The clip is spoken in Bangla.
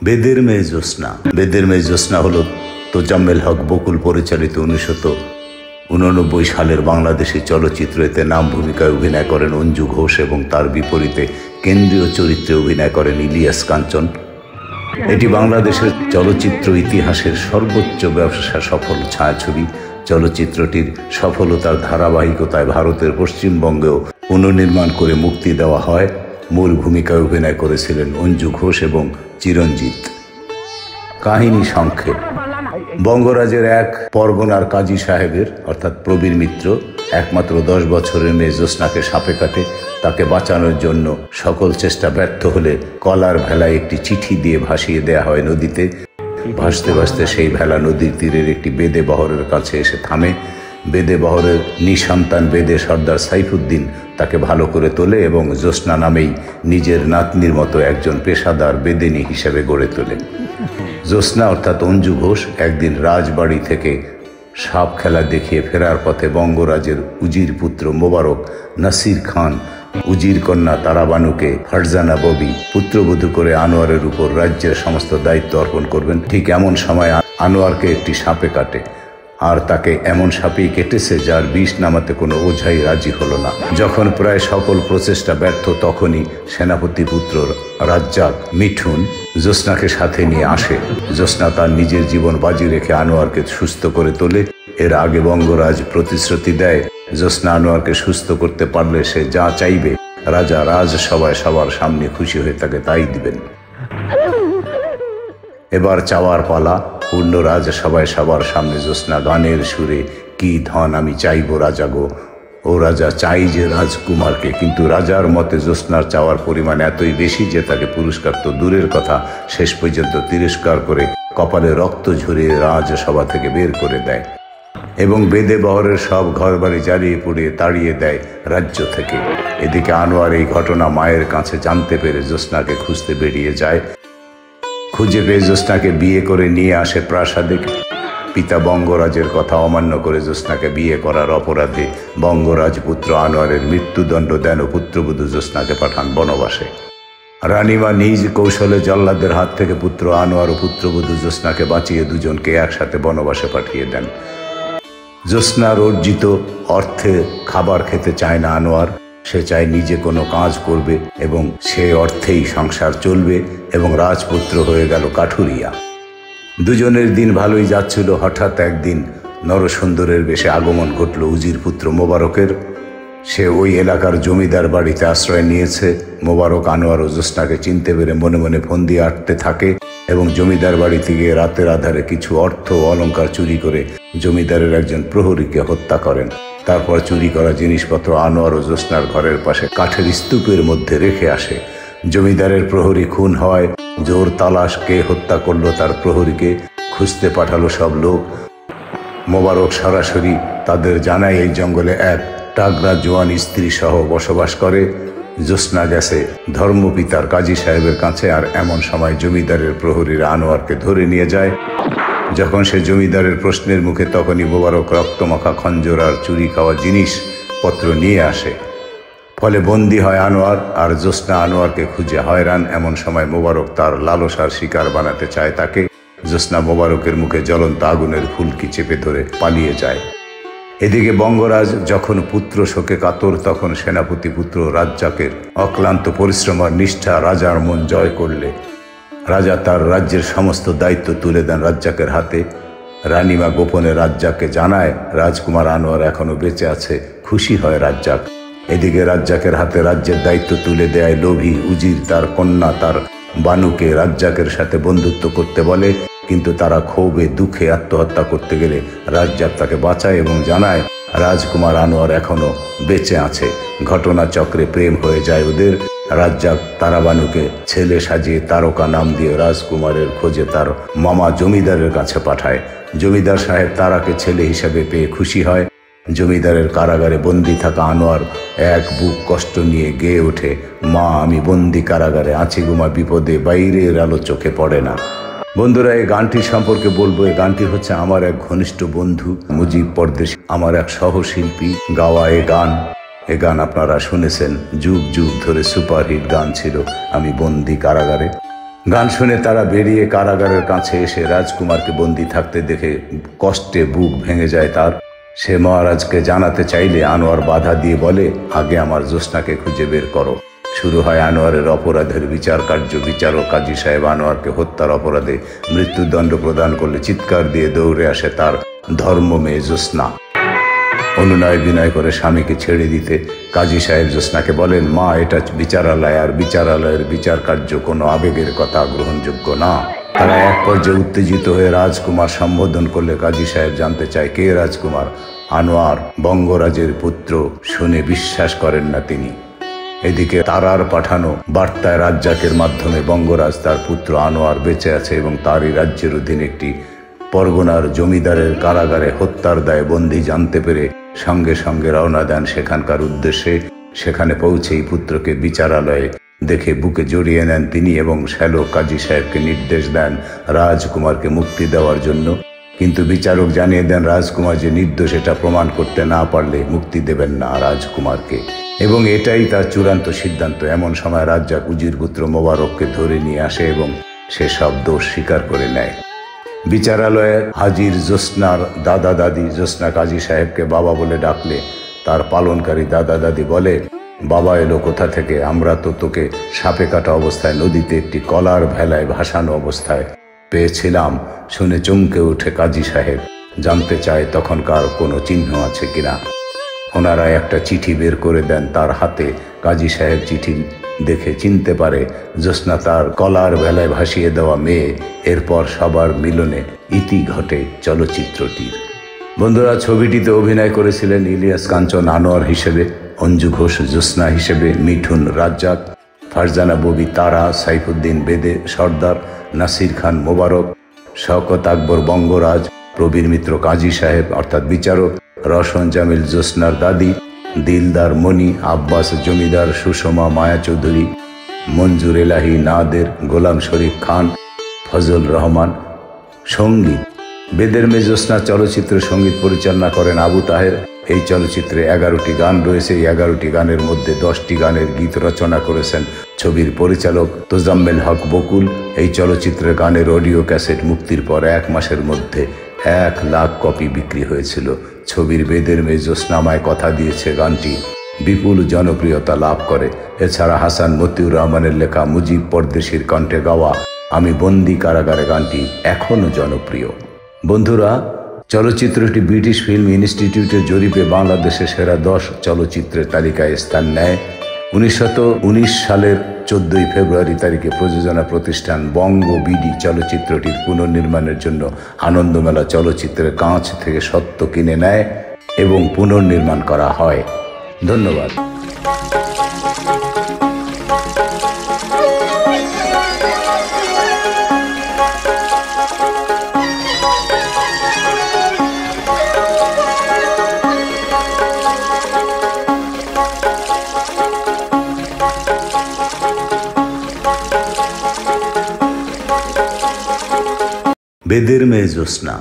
বেদের মেয়ে জ্যোৎস্না। বেদের মেয়ে জ্যোৎস্না হলো তোজাম্মেল হক বকুল পরিচালিত 1989 সালের বাংলাদেশি চলচ্চিত্র। এতে নাম ভূমিকায় অভিনয় করেন অঞ্জু ঘোষ এবং তার বিপরীতে কেন্দ্রীয় চরিত্রে অভিনয় করেন ইলিয়াস কাঞ্চন। এটি বাংলাদেশের চলচ্চিত্র ইতিহাসের সর্বোচ্চ ব্যবসা সফল ছায়াছবি। চলচ্চিত্রটির সফলতার ধারাবাহিকতায় ভারতের পশ্চিমবঙ্গেও পুনর্নির্মাণ করে মুক্তি দেওয়া হয়। মূল ভূমিকায় অভিনয় করেছিলেন অঞ্জু ঘোষ এবং চিরঞ্জিত। কাহিনী সংক্ষেপ: বঙ্গরাজের এক পরগনার কাজী সাহেবের অর্থাৎ প্রবীর মিত্র একমাত্র 10 বছরের মেয়ে জ্যোৎস্নাকে সাপে কাটে। তাকে বাঁচানোর জন্য সকল চেষ্টা ব্যর্থ হলে কলার ভেলায় একটি চিঠি দিয়ে ভাসিয়ে দেয়া হয় নদীতে। ভাসতে ভাসতে সেই ভেলা নদীর তীরের একটি বেদে বহরের কাছে এসে থামে। বেদে বহরের নিঃসন্তান বেদে সর্দার সাইফুদ্দিন তাকে ভালো করে তোলে এবং জ্যোৎস্না নামেই নিজের নাতনির মতো একজন পেশাদার বেদেনী হিসেবে গড়ে তোলে। জ্যোৎস্না অর্থাৎ অঞ্জু ঘোষ একদিন রাজবাড়ি থেকে সাপ খেলা দেখিয়ে ফেরার পথে বঙ্গরাজের উজির পুত্র মোবারক নাসির খান উজির কন্যা তারাবানুকে ফারজানা ববি পুত্রবধূ করে আনোয়ারের উপর রাজ্যের সমস্ত দায়িত্ব অর্পণ করবেন। ঠিক এমন সময় আনোয়ারকে একটি সাপে কাটে, আর তাকে এমন সাপেই কেটেছে যার বিষ নামাতে কোনো ওঝাই রাজি হলো না। যখন প্রায় সকল প্রচেষ্টা ব্যর্থ, তখনই সেনাপতি পুত্র রাজ্জাক মিঠুন জ্যোৎস্নাকে সাথে নিয়ে আসে। জ্যোৎস্না তার নিজের জীবন বাজি রেখে আনোয়ারকে সুস্থ করে তোলে। এর আগে বঙ্গরাজ প্রতিশ্রুতি দেয়, জ্যোৎস্না আনোয়ারকে সুস্থ করতে পারলে সে যা চাইবে রাজা রাজসভায় সবার সামনে খুশি হয়ে তাকে তাই দিবেন। এবার চাওয়ার পালা। পূর্ণ রাজসভায় সবার সামনে জ্যোৎস্না গানের সুরে কি ধন আমি চাইব রাজা গো। ও রাজা চাই যে রাজকুমারকে, কিন্তু রাজার মতে জ্যোৎস্নার চাওয়ার পরিমাণ এতই বেশি যে তাকে পুরস্কার তো দূরের কথা, শেষ পর্যন্ত তিরস্কার করে কপালে রক্ত ঝরিয়ে রাজসভা থেকে বের করে দেয় এবং বেদে বহরের সব ঘরবাড়ি জ্বালিয়ে পুড়িয়ে তাড়িয়ে দেয় রাজ্য থেকে। এদিকে আনোয়ার এই ঘটনা মায়ের কাছে জানতে পেরে জ্যোৎস্নাকে খুঁজতে বেরিয়ে যায়। খুঁজে পেয়ে জ্যোৎস্নাকে বিয়ে করে নিয়ে আসে প্রাসাদে। পিতা বঙ্গরাজের কথা অমান্য করে জ্যোৎস্নাকে বিয়ে করার অপরাধে বঙ্গরাজপুত্র আনোয়ারের মৃত্যুদণ্ড দেন ও পুত্রবধূ জ্যোৎস্নাকে পাঠান বনবাসে। রানীমা নিজ কৌশলে জল্লাদের হাত থেকে পুত্র আনোয়ার ও পুত্রবধূ জ্যোৎস্নাকে বাঁচিয়ে দুজনকে একসাথে বনবাসে পাঠিয়ে দেন। জ্যোৎস্নার অর্জিত অর্থে খাবার খেতে চায় না আনোয়ার। সে চায় নিজে কোনো কাজ করবে এবং সে অর্থেই সংসার চলবে এবং রাজপুত্র হয়ে গেল কাঠুরিয়া। দুজনের দিন ভালোই যাচ্ছিল। হঠাৎ একদিন নরসুন্দরের বেশে আগমন ঘটল উজির পুত্র মোবারকের। সে ওই এলাকার জমিদার বাড়িতে আশ্রয় নিয়েছে। মোবারক আনোয়ার ও জ্যোৎস্নাকে চিনতে পেরে মনে মনে ফোন দিয়ে আটতে থাকে এবং জমিদার বাড়িতে গিয়ে রাতের আধারে কিছু অর্থ ও অলঙ্কার চুরি করে জমিদারের একজন প্রহরীকে হত্যা করেন। তারপর চুরি করা জিনিসপত্র আনোয়ার ও জ্যোৎস্নার ঘরের পাশে কাঠের স্তূপের মধ্যে রেখে আসে। জমিদারের প্রহরী খুন হয়। জোর তালাশ কে হত্যা করলো তার প্রহরীকে খুঁজতে পাঠালো সব লোক। মোবারক সরাসরি তাদের জানায় এই জঙ্গলে এক টাগরা জোয়ান স্ত্রী সহ বসবাস করে। জ্যোৎস্না গেছে ধর্মপিতার কাজী সাহেবের কাছে, আর এমন সময় জমিদারের প্রহরীরা আনোয়ারকে ধরে নিয়ে যায়। যখন সে জমিদারের প্রশ্নের মুখে, তখনই মোবারক রক্তমাখা খঞ্জর আর চুরি খাওয়া জিনিসপত্র নিয়ে আসে। ফলে বন্দী হয় আনোয়ার, আর জ্যোৎস্না আনোয়ারকে খুঁজে হয়রান। এমন সময় মোবারক তার লালসার শিকার বানাতে চায় তাকে। জ্যোৎস্না মোবারকের মুখে জ্বলন্ত আগুনের ফুলকি চেপে ধরে পালিয়ে যায়। এদিকে বঙ্গরাজ যখন পুত্র শোকে কাতর, তখন সেনাপতি পুত্র রাজ্জাকের অক্লান্ত পরিশ্রম আর নিষ্ঠা রাজার মন জয় করলে রাজা তার রাজ্যের সমস্ত দায়িত্ব তুলে দেন রাজ্জাকের হাতে। রানীমা গোপনে রাজ্জাককে জানায় রাজকুমার আনোয়ার এখনো বেঁচে আছে। খুশি হয় রাজ্জাক। এদিকে রাজ্জাকের হাতে রাজ্যের দায়িত্ব তুলে দেয় লোভী উজির তার কন্যা তার বানুকে রাজ্জাকের সাথে বন্ধুত্ব করতে বলে, কিন্তু তারা ক্ষোভে দুঃখে আত্মহত্যা করতে গেলে রাজ্জাক তাকে বাঁচায় এবং জানায় রাজকুমার আনোয়ার এখনো বেঁচে আছে। ঘটনাচক্রে প্রেম হয়ে যায় ওদের। রাজ্জাক তারাবানুকে ছেলে সাজিয়ে তারকা নাম দিয়ে রাজকুমারের খোঁজে তার মামা জমিদারের কাছে পাঠায়। জমিদার সাহেব তারাকে ছেলে হিসেবে পেয়ে খুশি হয়। জমিদারের কারাগারে বন্দি থাকা আনোয়ার এক বুক কষ্ট নিয়ে গেয়ে ওঠে, মা আমি বন্দি কারাগারে আছি গুমা বিপদে, বাইরের আলো চোখে পড়ে না। বন্ধুরা, এই গানটি সম্পর্কে বলবো। এই গানটি হচ্ছে আমার এক ঘনিষ্ঠ বন্ধু মুজিব পরদেশী, আমার এক সহশিল্পী গাওয়া এ গান আপনারা শুনেছেন। যুগ যুগ ধরে সুপারহিট গান ছিল আমি বন্দি কারাগারে। গান শুনে তারা বেরিয়ে কারাগারের কাছে এসে রাজকুমারকে বন্দি থাকতে দেখে কষ্টে বুক ভেঙে যায় তার। সে মহারাজকে জানাতে চাইলে আনোয়ার বাধা দিয়ে বলে, আগে আমার জ্যোৎস্নাকে খুঁজে বের করো। শুরু হয় আনোয়ারের অপরাধের বিচার কার্য। বিচারক কাজী সাহেব আনোয়ারকে হত্যার অপরাধে মৃত্যুদণ্ড প্রদান করলে চিৎকার দিয়ে দৌড়ে আসে তার ধর্ম মেয়ে জ্যোৎস্না। অনুনয় বিনয় করে স্বামীকে ছেড়ে দিতে কাজী সাহেব জ্যোৎস্নাকে বলেন, মা, এটা বিচারালয়, আর বিচারালয়ের বিচার কার্য কোনো আবেগের কথা গ্রহণযোগ্য না। তারা এক পর্যায়ে উত্তেজিত হয়ে রাজকুমার সম্বোধন করলে কাজী সাহেব জানতে চায়, কে রাজকুমার? আনোয়ার, বঙ্গরাজের পুত্র। শুনে বিশ্বাস করেন না তিনি। এদিকে তারার পাঠানো বার্তায় রাজ্জাকের মাধ্যমে বঙ্গরাজ তার পুত্র আনোয়ার বেঁচে আছে এবং তারই রাজ্যের অধীন একটি পরগনার জমিদারের কারাগারে হত্যার দায়ে বন্দী জানতে পেরে সঙ্গে সঙ্গে রওনা দেন সেখানকার উদ্দেশ্যে। সেখানে পৌঁছেই পুত্রকে বিচারালয়ে দেখে বুকে জড়িয়ে নেন তিনি এবং শ্যালক কাজী সাহেবকে নির্দেশ দেন রাজকুমারকে মুক্তি দেওয়ার জন্য। কিন্তু বিচারক জানিয়ে দেন রাজকুমার যে নির্দোষ এটা প্রমাণ করতে না পারলে মুক্তি দেবেন না রাজকুমারকে, এবং এটাই তার চূড়ান্ত সিদ্ধান্ত। এমন সময় রাজ্জাক উজির পুত্র মোবারককে ধরে নিয়ে আসে এবং সে সব দোষ স্বীকার করে নেয়। বিচারালয়ে হাজির জ্যোৎস্নার দাদা দাদি জ্যোৎস্না কাজী সাহেবকে বাবা বলে ডাকলে তার পালনকারী দাদা দাদি বলে, বাবা এলো কোথা থেকে? আমরা তো তোকে সাপে কাটা অবস্থায় নদীতে একটি কলার ভেলায় ভাসানো অবস্থায় পেয়েছিলাম। শুনে চমকে ওঠে কাজী সাহেব, জানতে চায় তখনকার কোনো চিহ্ন আছে কিনা। ওনারা একটা চিঠি বের করে দেন তার হাতে। কাজী সাহেব চিঠি দেখে চিনতে পারে জ্যোৎস্না তার কলার ভেলায় ভাসিয়ে দেওয়া মেয়ে। এরপর সবার মিলনে ইতি ঘটে চলচ্চিত্রটির। বন্ধুরা, ছবিটিতে অভিনয় করেছিলেন ইলিয়াস কাঞ্চন আনোয়ার হিসেবে, অঞ্জু ঘোষ জ্যোৎস্না হিসেবে, মিঠুন রাজ্জাক, ফারজানা ববি তারা, সাইফুদ্দিন বেদে সর্দার, নাসির খান মোবারক, শওকত আকবর বঙ্গরাজ, প্রবীর মিত্র কাজী সাহেব অর্থাৎ বিচারক, রওশন জামিল জ্যোৎস্নার দাদি, দিলদার মণি, আব্বাস জমিদার, সুষমা মায়া চৌধুরী, মঞ্জুর এলাহি নাদের, গোলাম শরীফ খান, ফজল রহমান। সঙ্গীত বেদের মেয়ে জ্যোৎস্না চলচ্চিত্রের সঙ্গীত পরিচালনা করেন আবু তাহের। এই চলচ্চিত্রে 11টি গান রয়েছে। এই 11টি গানের মধ্যে 10টি গানের গীত রচনা করেছেন ছবির পরিচালক তোজাম্মেল হক বকুল। এই চলচ্চিত্রের গানের অডিও ক্যাসেট মুক্তির পর 1 মাসের মধ্যে 1 লাখ কপি বিক্রি হয়েছিল। ছবির বেদের মেয়ে জ্যোৎস্নামায় কথা দিয়েছে গানটি বিপুল জনপ্রিয়তা লাভ করে। এছাড়া হাসান মতিউর রহমানের লেখা মুজিব পরদেশির কণ্ঠে গাওয়া আমি বন্দি কারাগারে গানটি এখনও জনপ্রিয়। বন্ধুরা, চলচ্চিত্রটি ব্রিটিশ ফিল্ম ইনস্টিটিউটের জরিপে বাংলাদেশের সেরা 10 চলচ্চিত্রের তালিকায় স্থান নেয়। 1919 সালের 14 ফেব্রুয়ারি তারিখে প্রযোজনা প্রতিষ্ঠান বঙ্গ বিডি চলচ্চিত্রটির পুনর্নির্মাণের জন্য আনন্দমেলা চলচ্চিত্রের কাঁচ থেকে সত্ত্ব কিনে নেয় এবং পুনর্নির্মাণ করা হয়। ধন্যবাদ। বেদের মেয়ে জ্যোৎস্না।